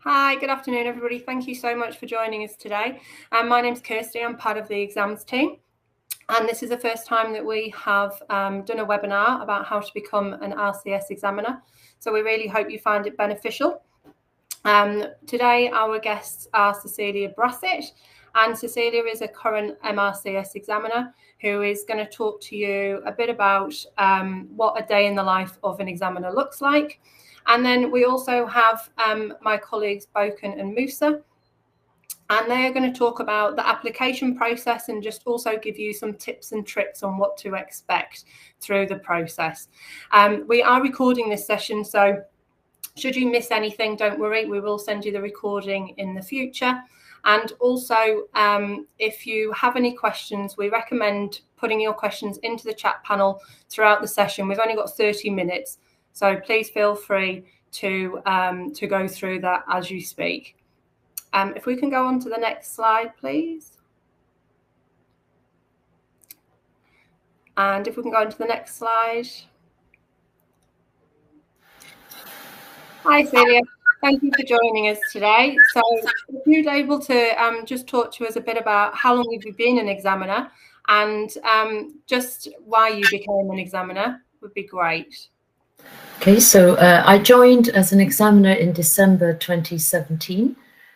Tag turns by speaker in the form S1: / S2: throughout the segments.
S1: Hi, good afternoon, everybody. Thank you so much for joining us today. My name's Kirsty. I'm part of the exams team. And this is the first time that we have done a webinar about how to become an RCS examiner. So we really hope you find it beneficial. Today, our guests are Cecilia Brassett. And Cecilia is a current MRCS examiner who is going to talk to you a bit about what a day in the life of an examiner looks like. And then we also have my colleagues Boken and Musa, and they're going to talk about the application process and just also give you some tips and tricks on what to expect through the process. We are recording this session, so should you miss anything, don't worry, we will send you the recording in the future. And also, if you have any questions, we recommend putting your questions into the chat panel throughout the session. We've only got 30 minutes, so please feel free to go through that as you speak. If we can go on to the next slide, please. And if we can go on to the next slide. Hi, Celia. Thank you for joining us today. So if you'd able to just talk to us a bit about how long have you been an examiner and just why you became an examiner would be great.
S2: Okay, so I joined as an examiner in December 2017,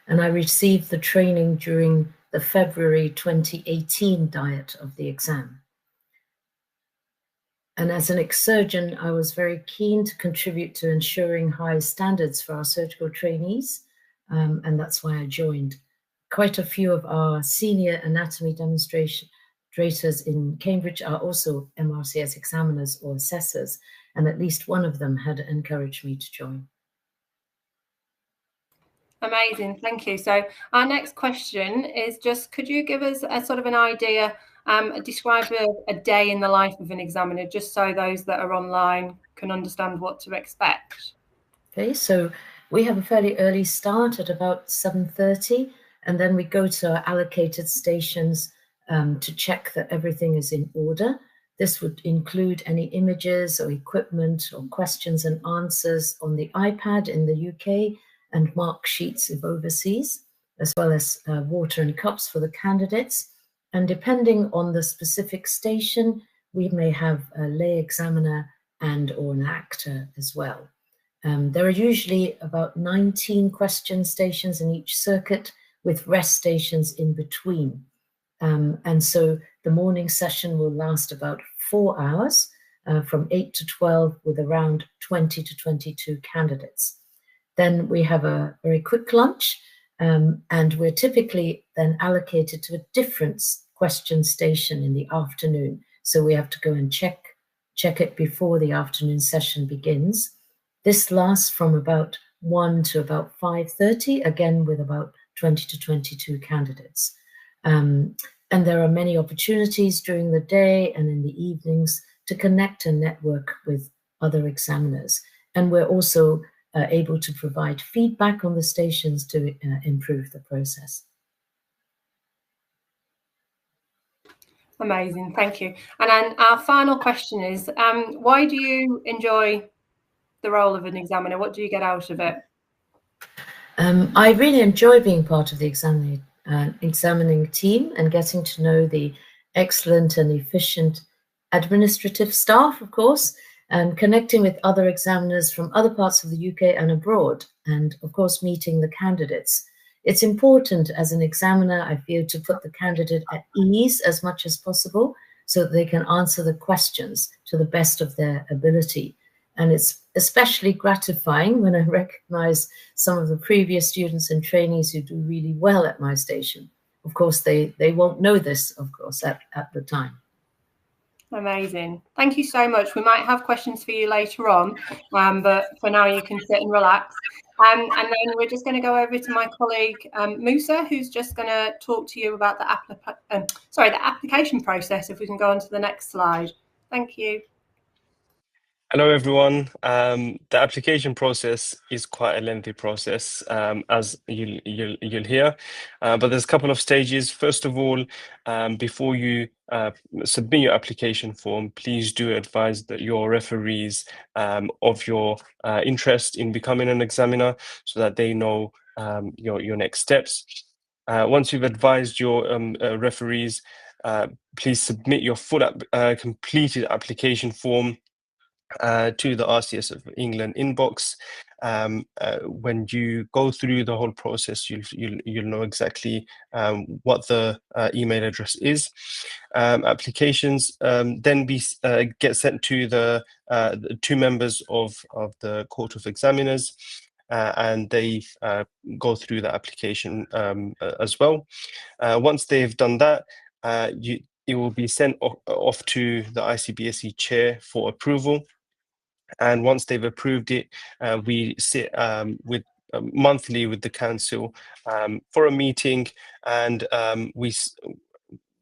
S2: and I received the training during the February 2018 diet of the exam. And as an ex-surgeon, I was very keen to contribute to ensuring high standards for our surgical trainees, and that's why I joined. Quite a few of our senior anatomy demonstrators in Cambridge are also MRCS examiners or assessors, and at least one of them had encouraged me to join.
S1: Amazing, thank you. So our next question is just, could you give us a sort of an idea, describe a day in the life of an examiner, just so those that are online can understand what to expect?
S2: Okay, so we have a fairly early start at about 7:30, and then we go to our allocated stations to check that everything is in order. This would include any images or equipment or questions and answers on the iPad in the UK and mark sheets if overseas, as well as water and cups for the candidates. And depending on the specific station, we may have a lay examiner and or an actor as well. There are usually about 19 question stations in each circuit with rest stations in between. And so the morning session will last about 4 hours, from 8 to 12, with around 20 to 22 candidates. Then we have a very quick lunch, and we're typically then allocated to a different question station in the afternoon. So we have to go and check it before the afternoon session begins. This lasts from about 1 to about 5:30, again with about 20 to 22 candidates. And there are many opportunities during the day and in the evenings to connect and network with other examiners. And we're also able to provide feedback on the stations to improve the process.
S1: Amazing, thank you. And then our final question is, why do you enjoy the role of an examiner? What do you get out of it?
S2: I really enjoy being part of the examining team and getting to know the excellent and efficient administrative staff, of course, and connecting with other examiners from other parts of the UK and abroad, and of course meeting the candidates. It's important as an examiner, I feel, to put the candidate at ease as much as possible so that they can answer the questions to the best of their ability. And it's especially gratifying when I recognize some of the previous students and trainees who do really well at my station. Of course, they won't know this, of course, at the time.
S1: Amazing. Thank you so much. We might have questions for you later on, but for now you can sit and relax. And then we're just going to go over to my colleague, Musa, who's just going to talk to you about the application process, if we can go on to the next slide. Thank you.
S3: Hello, everyone. The application process is quite a lengthy process, as you'll hear, but there's a couple of stages. First of all, before you submit your application form, please do advise that your referees of your interest in becoming an examiner, so that they know your next steps. Once you've advised your referees, please submit your full completed application form to the RCS of England inbox. When you go through the whole process, you'll know exactly what the email address is. Applications then get sent to the 2 members of the Court of Examiners, and they go through the application as well. Once they've done that, it will be sent off to the ICBSE chair for approval. And once they've approved it, we sit with monthly with the council for a meeting, and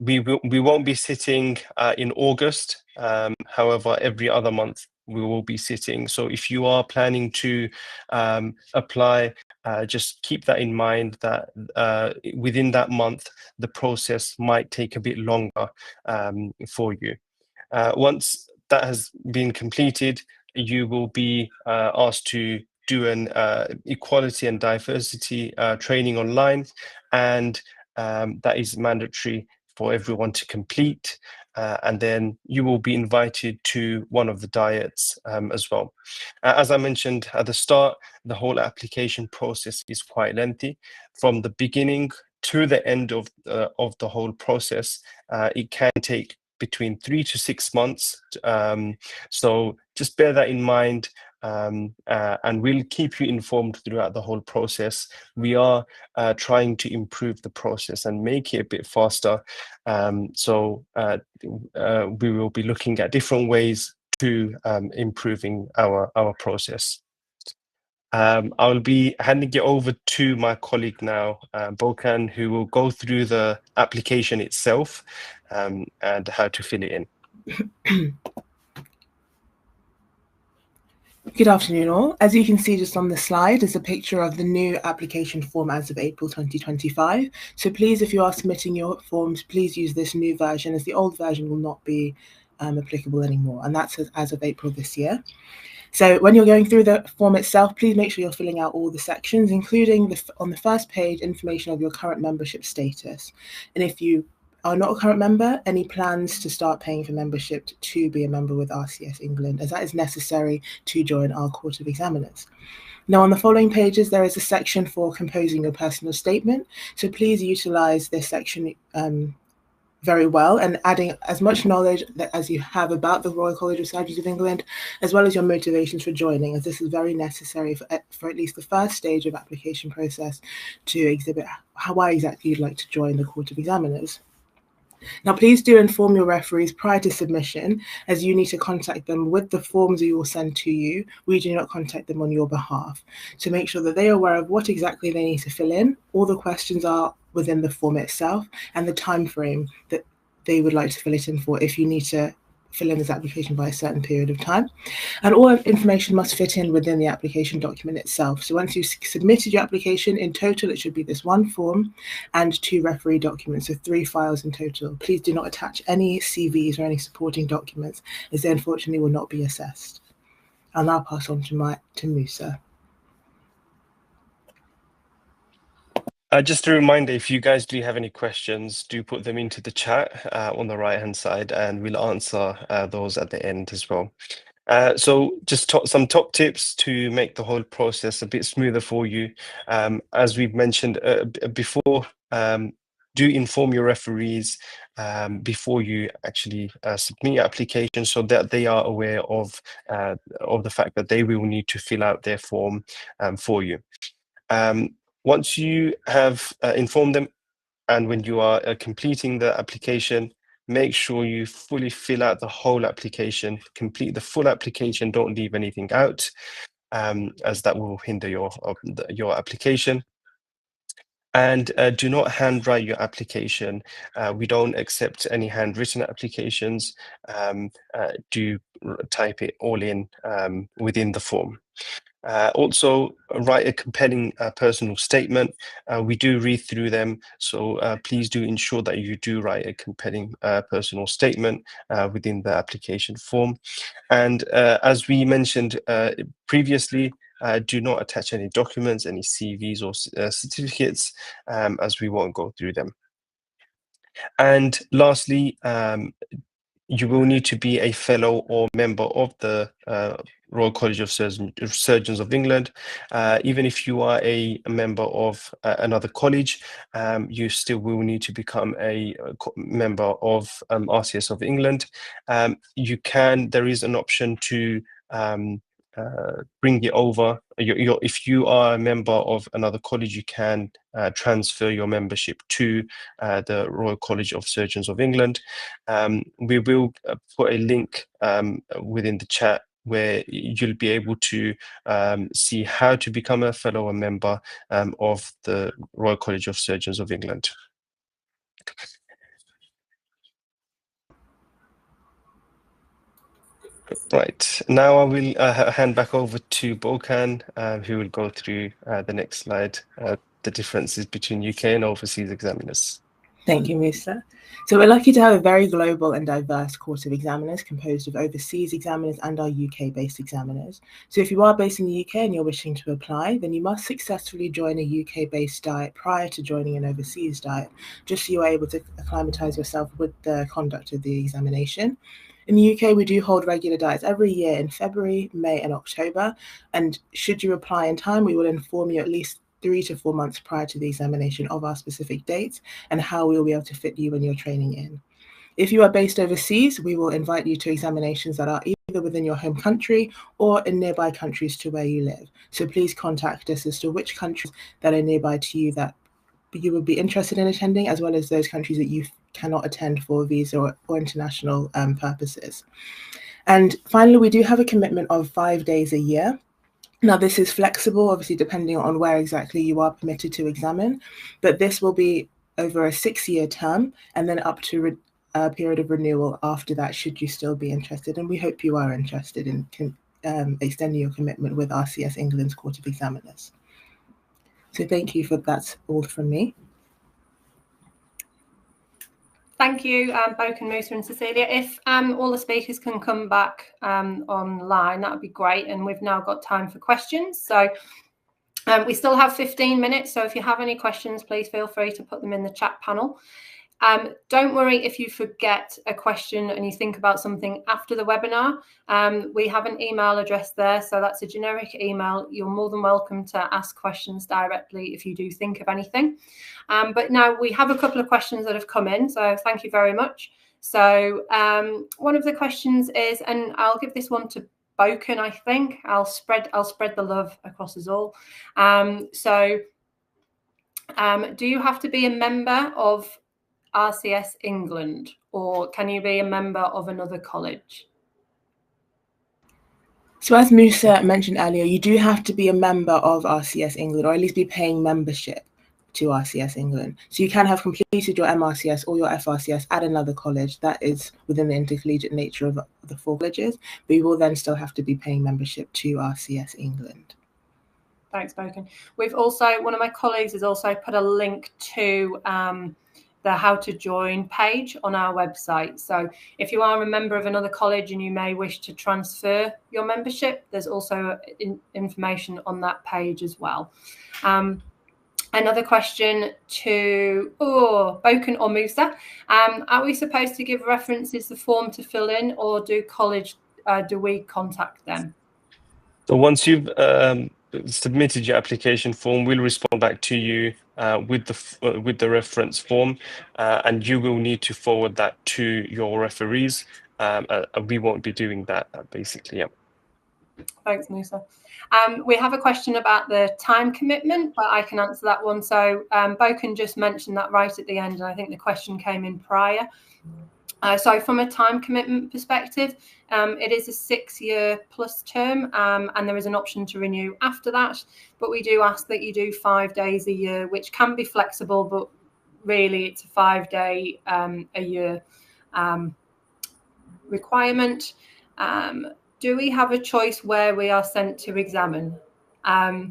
S3: we won't be sitting in August. However, every other month we will be sitting. So if you are planning to apply, just keep that in mind, that within that month, the process might take a bit longer for you. Once that has been completed, you will be asked to do an equality and diversity training online, and that is mandatory for everyone to complete. And then you will be invited to one of the diets as well. As I mentioned at the start, the whole application process is quite lengthy. From the beginning to the end of the whole process, it can take between 3 to 6 months. So just bear that in mind, and we'll keep you informed throughout the whole process. We are trying to improve the process and make it a bit faster. So we will be looking at different ways to improving our process. I'll be handing it over to my colleague now, Bokan, who will go through the application itself and how to fill it in.
S4: Good afternoon all. As you can see just on the slide is a picture of the new application form as of April 2025. So please, if you are submitting your forms, please use this new version, as the old version will not be applicable anymore, and that's as of April this year. So when you're going through the form itself, please make sure you're filling out all the sections, including on the first page, information of your current membership status. And if you are not a current member, any plans to start paying for membership to be a member with RCS England, as that is necessary to join our Court of Examiners. Now, on the following pages, there is a section for composing your personal statement. So please utilise this section very well, and adding as much knowledge as you have about the Royal College of Surgeons of England, as well as your motivations for joining, as this is very necessary for at least the first stage of application process to exhibit why exactly you'd like to join the Court of Examiners. Now, please do inform your referees prior to submission, as you need to contact them with the forms we will send to you. We do not contact them on your behalf. To make sure that they are aware of what exactly they need to fill in, all the questions are within the form itself, and the time frame that they would like to fill it in for, if you need to fill in this application by a certain period of time. And all information must fit in within the application document itself. So once you've submitted your application, in total it should be this one form and 2 referee documents, so 3 files in total. Please do not attach any CVs or any supporting documents, as they unfortunately will not be assessed. I'll now pass on to Musa.
S3: Just a reminder, if you guys do have any questions, do put them into the chat on the right-hand side, and we'll answer those at the end as well. So just some top tips to make the whole process a bit smoother for you. As we've mentioned before, do inform your referees before you actually submit your application, so that they are aware of the fact that they will need to fill out their form for you. Once you have informed them, and when you are completing the application, make sure you fully fill out the whole application, complete the full application, don't leave anything out, as that will hinder your application. And do not handwrite your application. We don't accept any handwritten applications. Do type it all in within the form. Also, write a compelling personal statement. We do read through them, so please do ensure that you do write a compelling personal statement within the application form. And as we mentioned previously, do not attach any documents, any CVs or certificates, as we won't go through them. And lastly, you will need to be a fellow or member of the Royal College of Surgeons of England. Even if you are a member of another college, you still will need to become a member of RCS of England. There is an option to bring it over. If you are a member of another college, you can transfer your membership to the Royal College of Surgeons of England. We will put a link within the chat where you'll be able to see how to become a fellow or member of the Royal College of Surgeons of England. Right, now I will hand back over to Bokan, who will go through the next slide, the differences between UK and overseas examiners.
S4: Thank you, Musa. So we're lucky to have a very global and diverse course of examiners composed of overseas examiners and our UK-based examiners. So if you are based in the UK and you're wishing to apply, then you must successfully join a UK-based diet prior to joining an overseas diet, just so you're able to acclimatise yourself with the conduct of the examination. In the UK, we do hold regular diets every year in February, May and October. And should you apply in time, we will inform you at least 3 to 4 months prior to the examination of our specific dates and how we will be able to fit you when you're training in. If you are based overseas, we will invite you to examinations that are either within your home country or in nearby countries to where you live. So please contact us as to which countries that are nearby to you that you would be interested in attending, as well as those countries that you cannot attend for visa or international purposes. And finally, we do have a commitment of 5 days a year. Now, this is flexible, obviously, depending on where exactly you are permitted to examine, but this will be over a 6-year term and then up to a period of renewal after that, should you still be interested. And we hope you are interested in extending your commitment with RCS England's Court of Examiners. So thank you that's all from me.
S1: Thank you, Bokan, Musa and Cecilia. If all the speakers can come back online, that would be great. And we've now got time for questions. So we still have 15 minutes. So if you have any questions, please feel free to put them in the chat panel. Don't worry if you forget a question and you think about something after the webinar. We have an email address there, so that's a generic email. You're more than welcome to ask questions directly if you do think of anything. But now we have a couple of questions that have come in, so thank you very much. So one of the questions is, and I'll give this one to Bokan, I think. I'll spread the love across us all. Do you have to be a member of RCS England, or can you be a member of another college?
S4: So as Musa mentioned earlier, you do have to be a member of RCS England, or at least be paying membership to RCS England. So you can have completed your MRCS or your FRCS at another college that is within the intercollegiate nature of the 4 colleges, but you will then still have to be paying membership to RCS England.
S1: Thanks, Bokan. We've also, one of my colleagues has also put a link to the How to Join page on our website. So if you are a member of another college and you may wish to transfer your membership, there's also information on that page as well. Another question to Bokan or Musa. Are we supposed to give references the form to fill in, or do we contact them?
S3: So once you've submitted your application form, we'll respond back to you with the reference form, and you will need to forward that to your referees. We won't be doing that, basically. Yeah.
S1: Thanks, Musa. We have a question about the time commitment, but I can answer that one. So Bokan just mentioned that right at the end, and I think the question came in prior. So from a time commitment perspective, it is a 6-year plus term, and there is an option to renew after that. But we do ask that you do 5 days a year, which can be flexible, but really it's a 5-day a year requirement. Do we have a choice where we are sent to examine?
S4: I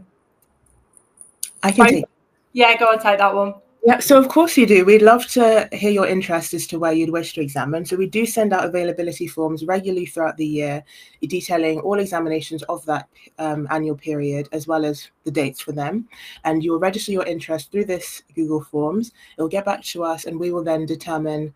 S4: can take.
S1: Yeah, go on, take that one.
S4: Yeah, so of course you do. We'd love to hear your interest as to where you'd wish to examine. So we do send out availability forms regularly throughout the year, detailing all examinations of that annual period, as well as the dates for them. And you'll register your interest through this Google Forms. It'll get back to us, and we will then determine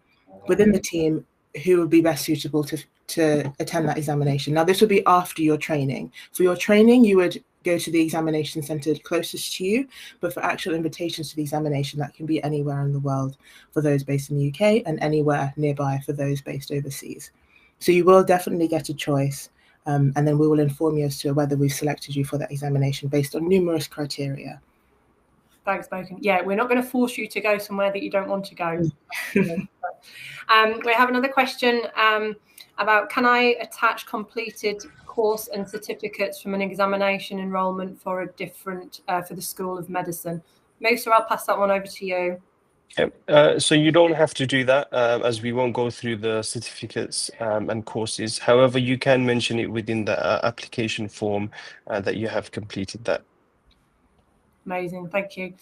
S4: within the team who would be best suitable to attend that examination. Now, this would be after your training. For your training, you would go to the examination centre closest to you, but for actual invitations to the examination, that can be anywhere in the world for those based in the UK and anywhere nearby for those based overseas. So you will definitely get a choice, and then we will inform you as to whether we've selected you for that examination based on numerous criteria.
S1: Thanks, Boken. Yeah, we're not going to force you to go somewhere that you don't want to go. We have another question about, can I attach completed course and certificates from an examination enrolment for a different, for the School of Medicine? Musa, I'll pass that one over to you.
S3: Okay. So you don't have to do that, as we won't go through the certificates and courses. However, you can mention it within the application form that you have completed that.
S1: Amazing, thank you.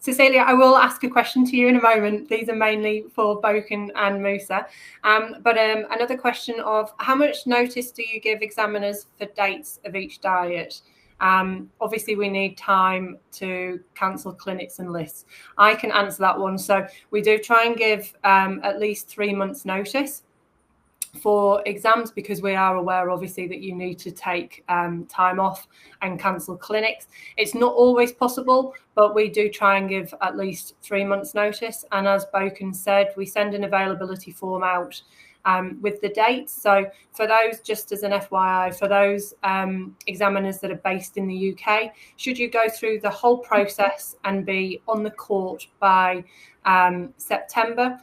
S1: Cecilia, I will ask a question to you in a moment. These are mainly for Boken and Musa. But another question of, how much notice do you give examiners for dates of each diet? Obviously, we need time to cancel clinics and lists. I can answer that one. So we do try and give at least 3 months notice for exams, because we are aware, obviously, that you need to take time off and cancel clinics. It's not always possible, but we do try and give at least 3 months notice. And as Boken said, we send an availability form out with the dates. So for those, just as an FYI, for those examiners that are based in the UK, should you go through the whole process and be on the court by September,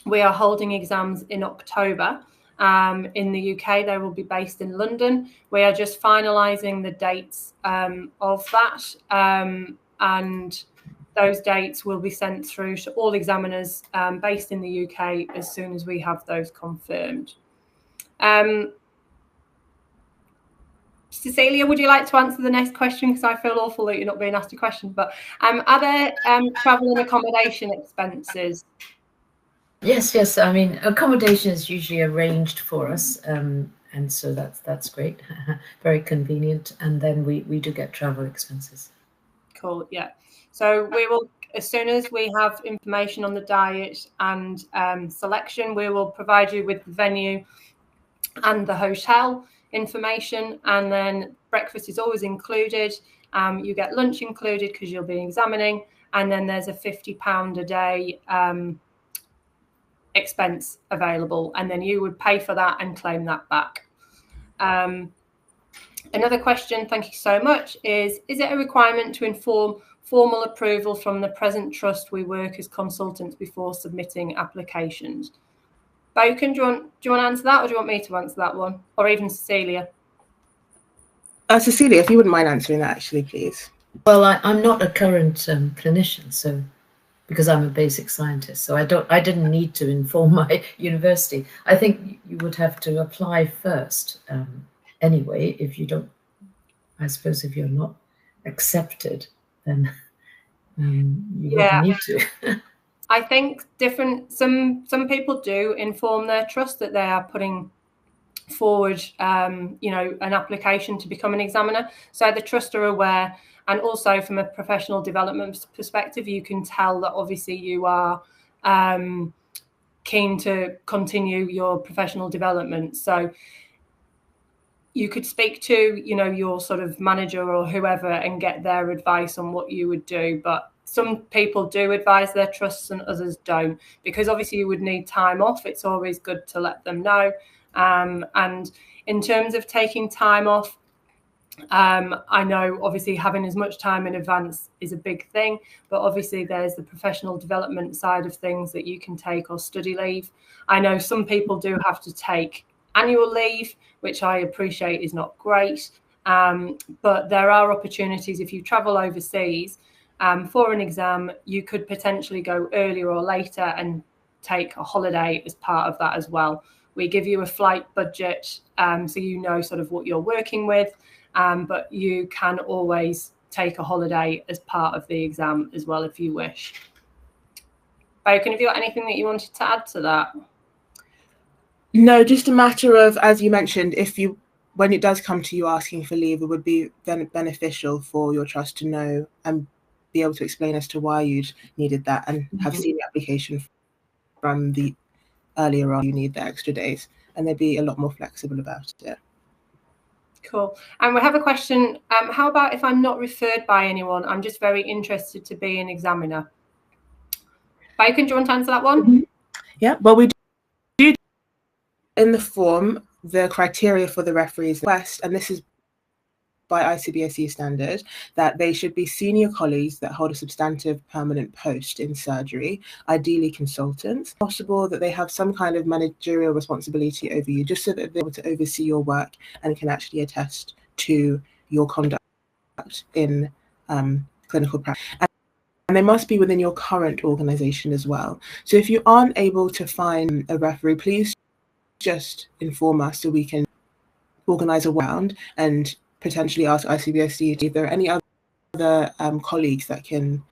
S1: we are holding exams in October. In the UK, they will be based in London. We are just finalising the dates of that, and those dates will be sent through to all examiners based in the UK as soon as we have those confirmed. Cecilia, would you like to answer the next question? Because I feel awful that you're not being asked a question. But are there travel and accommodation expenses?
S2: Yes. I mean, accommodation is usually arranged for us, and so that's great, very convenient. And then we do get travel expenses.
S1: Cool. Yeah. So we will, as soon as we have information on the diet and selection, we will provide you with the venue and the hotel information, and then breakfast is always included. You get lunch included because you'll be examining, and then there's a £50 a day expense available, and then you would pay for that and claim that back. Another question, thank you so much, is it a requirement to inform formal approval from the present trust we work as consultants before submitting applications? Boken, do you want to answer that, or do you want me to answer that one, or even Cecilia?
S4: Cecilia, if you wouldn't mind answering that, actually, please.
S2: Well, I'm not a current clinician, so because I'm a basic scientist, so I didn't need to inform my university. I think you would have to apply first anyway. If you don't, I suppose if you're not accepted, then you wouldn't need to.
S1: I think some people do inform their trust that they are putting forward an application to become an examiner, so the trust are aware. And also from a professional development perspective, you can tell that obviously you are keen to continue your professional development. So you could speak to your sort of manager or whoever and get their advice on what you would do. But some people do advise their trusts and others don't, because obviously you would need time off. It's always good to let them know. And in terms of taking time off, I know obviously having as much time in advance is a big thing, but obviously there's the professional development side of things that you can take, or study leave. I know some people do have to take annual leave, which I appreciate is not great, but there are opportunities. If you travel overseas for an exam, you could potentially go earlier or later and take a holiday as part of that as well. We give you a flight budget, so you know sort of what you're working with. But you can always take a holiday as part of the exam as well if you wish. Boken, have you got anything that you wanted to add to that?
S4: No, just a matter of, as you mentioned, when it does come to you asking for leave, it would be then beneficial for your trust to know and be able to explain as to why you'd needed that, and have seen the application from the earlier on you need the extra days, and they'd be a lot more flexible about it.
S1: Cool. And we have a question. How about if I'm not referred by anyone? I'm just very interested to be an examiner. Boken, do you want to answer that one?
S4: Yeah, well, we do in the form the criteria for the referee's request, and this is by ICBSE standard, that they should be senior colleagues that hold a substantive permanent post in surgery, ideally consultants. It's possible that they have some kind of managerial responsibility over you, just so that they're able to oversee your work and can actually attest to your conduct in clinical practice. And they must be within your current organisation as well. So if you aren't able to find a referee, please just inform us so we can organise a round and potentially ask ICBSE if there are any other colleagues that can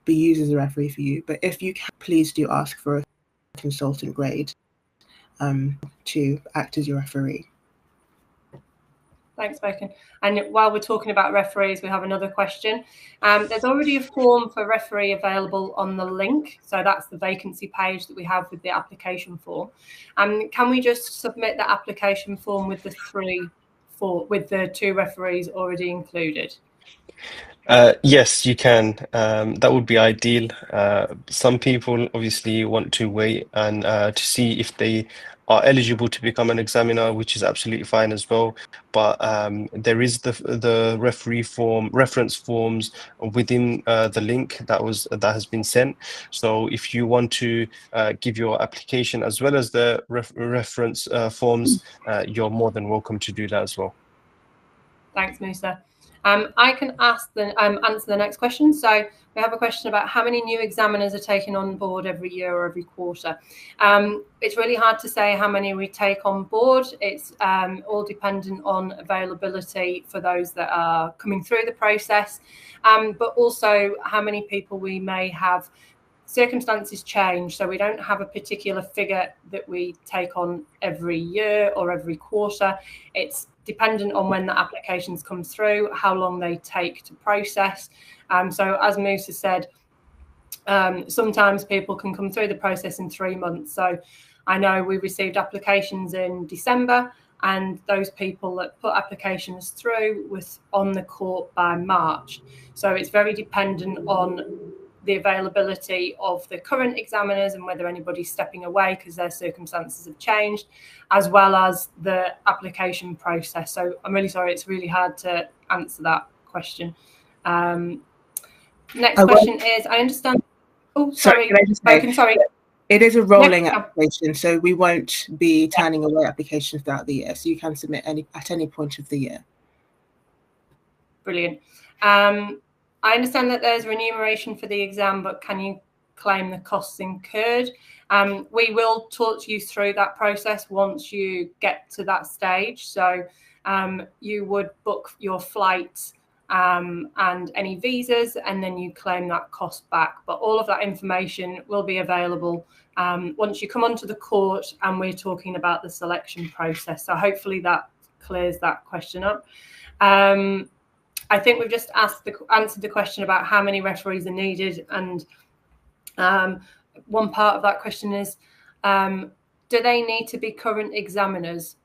S4: be used as a referee for you. But if you can, please do ask for a consultant grade to act as your referee.
S1: Thanks, Boken. And while we're talking about referees, we have another question. There's already a form for referee available on the link. So that's the vacancy page that we have with the application form. Can we just submit the application form with the 2 referees already included?
S3: Yes, you can. That would be ideal. Some people obviously want to wait and to see if they are eligible to become an examiner, which is absolutely fine as well. But there is the referee form, reference forms within the link that has been sent. So if you want to give your application as well as the reference forms, you're more than welcome to do that as well.
S1: Thanks, Musa. I can answer the next question. So we have a question about how many new examiners are taken on board every year or every quarter. It's really hard to say how many we take on board. It's all dependent on availability for those that are coming through the process, but also how many people we may have. Circumstances change, so we don't have a particular figure that we take on every year or every quarter. It's dependent on when the applications come through, how long they take to process. So as Musa said, sometimes people can come through the process in 3 months. So I know we received applications in December, and those people that put applications through was on the court by March. So it's very dependent on the availability of the current examiners and whether anybody's stepping away because their circumstances have changed, as well as the application process. So I'm really sorry, it's really hard to answer that question. Next question is, I understand. Oh, sorry. Sorry.
S4: It is a rolling application, so we won't be turning away applications throughout the year. So you can submit at any point of the year.
S1: Brilliant. I understand that there's remuneration for the exam, but can you claim the costs incurred? We will talk you through that process once you get to that stage. So you would book your flights and any visas, and then you claim that cost back. But all of that information will be available once you come onto the court and we're talking about the selection process. So hopefully that clears that question up. I think we've just answered the question about how many referees are needed, and one part of that question is, do they need to be current examiners?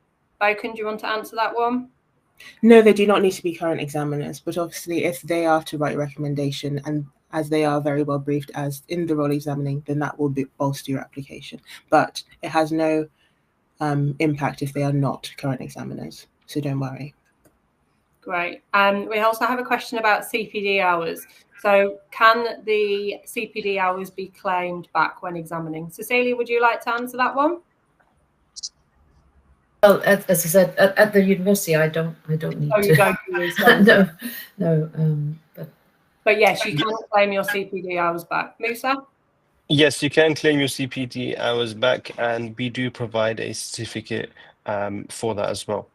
S1: Boken, do you want to answer that one?
S4: No, they do not need to be current examiners, but obviously if they are to write a recommendation, and as they are very well briefed as in the role examining, then that will bolster your application. But it has no impact if they are not current examiners, so don't worry.
S1: Great. We also have a question about CPD hours. So can the CPD hours be claimed back when examining? Cecilia, would you like to answer that one?
S2: Well, as I said, at the university, I don't need to.
S1: You don't
S2: no.
S1: But yes, you can claim your CPD hours back. Musa?
S3: Yes, you can claim your CPD hours back, and we do provide a certificate for that as well.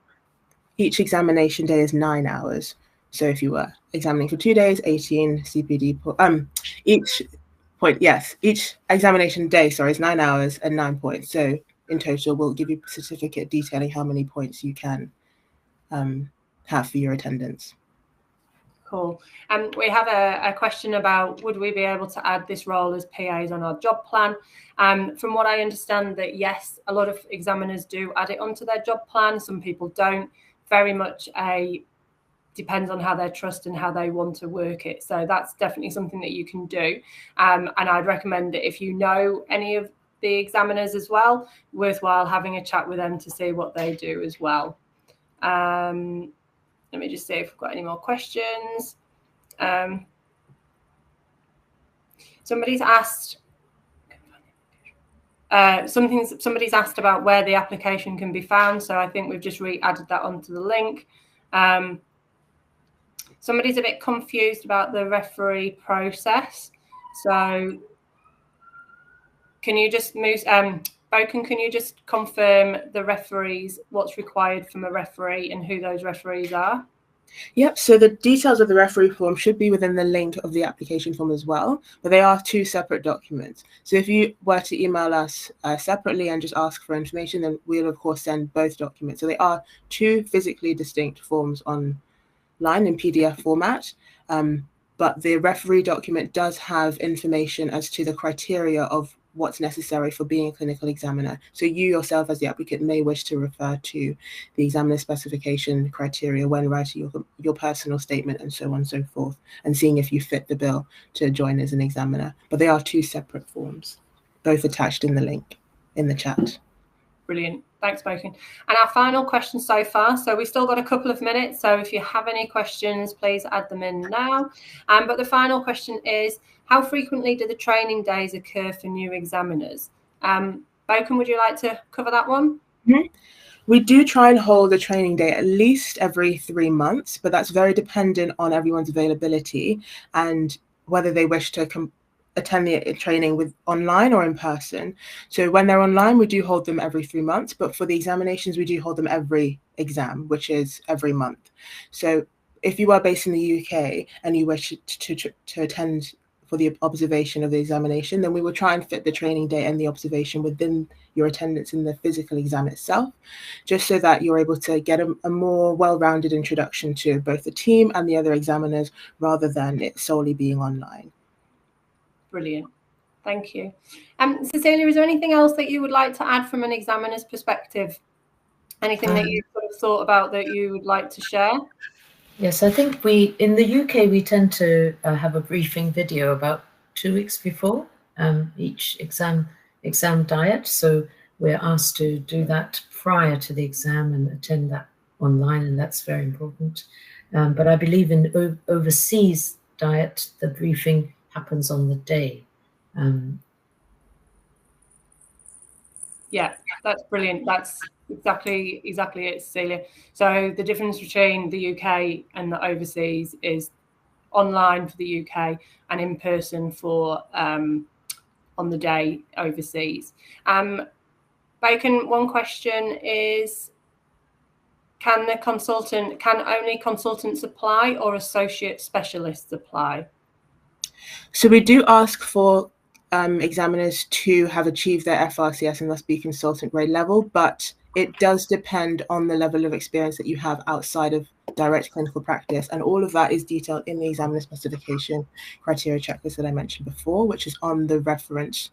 S4: Each examination day is 9 hours. So if you were examining for 2 days, 18 CPD, each examination day, is 9 hours and 9 points. So in total, we'll give you a certificate detailing how many points you can have for your attendance.
S1: Cool. We have a question about, would we be able to add this role as PAs on our job plan? From what I understand, that yes, a lot of examiners do add it onto their job plan. Some people don't. Very much depends on how their trust and how they want to work it. So that's definitely something that you can do. And I'd recommend that if you know any of the examiners as well, worthwhile having a chat with them to see what they do as well. Let me just see if we've got any more questions. Somebody's asked somebody's asked about where the application can be found. So I think we've just added that onto the link. Somebody's a bit confused about the referee process. So can you just move, Boken, can you just confirm the referees, what's required from a referee and who those referees are?
S4: Yep, so the details of the referee form should be within the link of the application form as well, but they are 2 separate documents. So if you were to email us separately and just ask for information, then we'll of course send both documents. So they are 2 physically distinct forms online in PDF format, but the referee document does have information as to the criteria of what's necessary for being a clinical examiner. So you yourself as the applicant may wish to refer to the examiner specification criteria when writing your personal statement and so on and so forth, and seeing if you fit the bill to join as an examiner. But they are 2 separate forms, both attached in the link in the chat.
S1: Brilliant. Thanks, Boken. And our final question so far, so we've still got a couple of minutes, so if you have any questions, please add them in now. But the final question is, how frequently do the training days occur for new examiners? Boken, would you like to cover that one?
S4: Mm-hmm. We do try and hold a training day at least every 3 months, but that's very dependent on everyone's availability and whether they wish to attend the training with online or in person. So when they're online, we do hold them every 3 months, but for the examinations, we do hold them every exam, which is every month. So if you are based in the UK and you wish to attend for the observation of the examination, then we will try and fit the training day and the observation within your attendance in the physical exam itself, just so that you're able to get a more well-rounded introduction to both the team and the other examiners, rather than it solely being online.
S1: Brilliant. Thank you. Cecilia, is there anything else that you would like to add from an examiner's perspective? Anything that you sort of thought about that you would like to share?
S2: Yes, I think in the UK, we tend to have a briefing video about 2 weeks before each exam diet. So we're asked to do that prior to the exam and attend that online, and that's very important. But I believe in overseas diet, the briefing happens on the day.
S1: Yeah, that's brilliant. That's exactly it, Cecilia. So the difference between the UK and the overseas is online for the UK and in person for on the day overseas. Boken, one question is, can only consultants apply or associate specialists apply?
S4: So we do ask for examiners to have achieved their FRCS and thus be consultant grade level, but it does depend on the level of experience that you have outside of direct clinical practice, and all of that is detailed in the examiner specification criteria checklist that I mentioned before, which is on the reference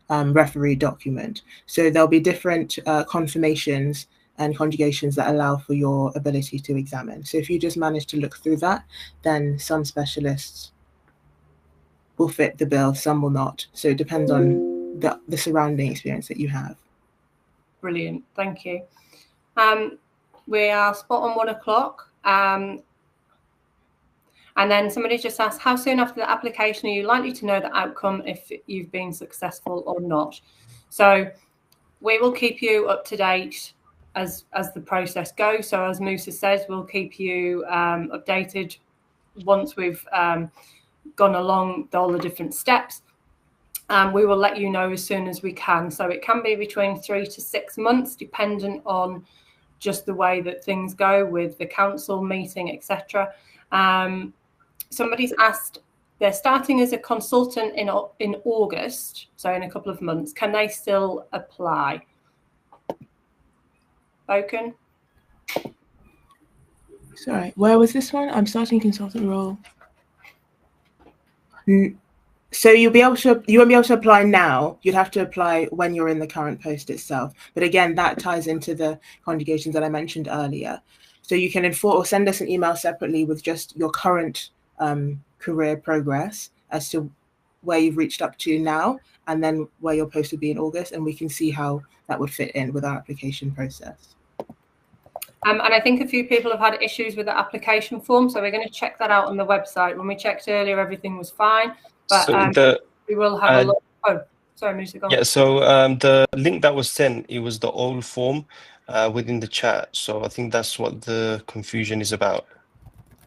S4: referee document. So there'll be different confirmations and conjugations that allow for your ability to examine. So if you just manage to look through that, then some specialists will fit the bill, some will not. So it depends on the surrounding experience that you have.
S1: Brilliant, thank you. We are spot on 1 o'clock. And then somebody just asked, how soon after the application are you likely to know the outcome if you've been successful or not? So we will keep you up to date as the process goes. So as Musa says, we'll keep you updated once we've gone along all the different steps. We will let you know as soon as we can. So it can be between 3 to 6 months, dependent on just the way that things go with the council meeting, etc. Somebody's asked, they're starting as a consultant in August, so in a couple of months. Can they still apply? Boken?
S4: Sorry, where was this one? I'm starting consultant role. So you won't be able to apply now. You'd have to apply when you're in the current post itself. But again, that ties into the conjugations that I mentioned earlier. So you can inform or send us an email separately with just your current career progress as to where you've reached up to now, and then where your post would be in August, and we can see how that would fit in with our application process.
S1: And I think a few people have had issues with the application form, so we're going to check that out on the website. When we checked earlier, everything was fine, but
S3: So
S1: we will have a look. Oh, sorry, Musa, go on.
S3: Yeah, so the link that was sent, it was the old form within the chat. So I think that's what the confusion is about.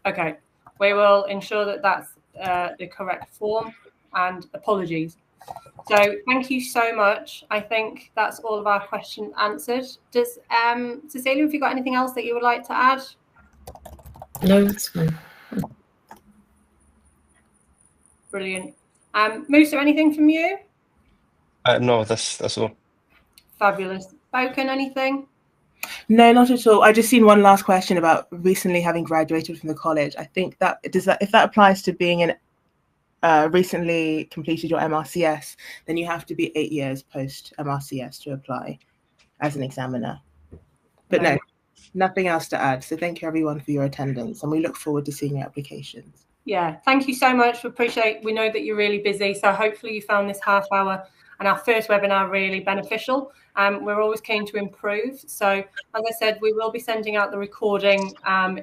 S1: Okay, we will ensure that that's the correct form, and apologies. So thank you so much. I think that's all of our questions answered. Does Cecilia, have you got anything else that you would like to add?
S2: No, it's fine.
S1: Brilliant. Musa, anything from you?
S3: No, that's all.
S1: Fabulous. Boken, anything?
S4: No, not at all. I just seen one last question about recently having graduated from the college. I think that if that applies to being in recently completed your MRCS, then you have to be 8 years post MRCS to apply as an examiner. But no, nothing else to add. So thank you everyone for your attendance, and we look forward to seeing your applications.
S1: Yeah, thank you so much. We know that you're really busy, so hopefully you found this half hour and our first webinar really beneficial. We're always keen to improve. So as I said, we will be sending out the recording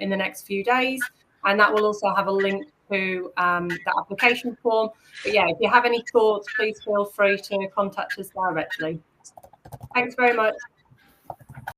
S1: in the next few days, and that will also have a link to the application form. But yeah, if you have any thoughts, please feel free to contact us directly. Thanks very much.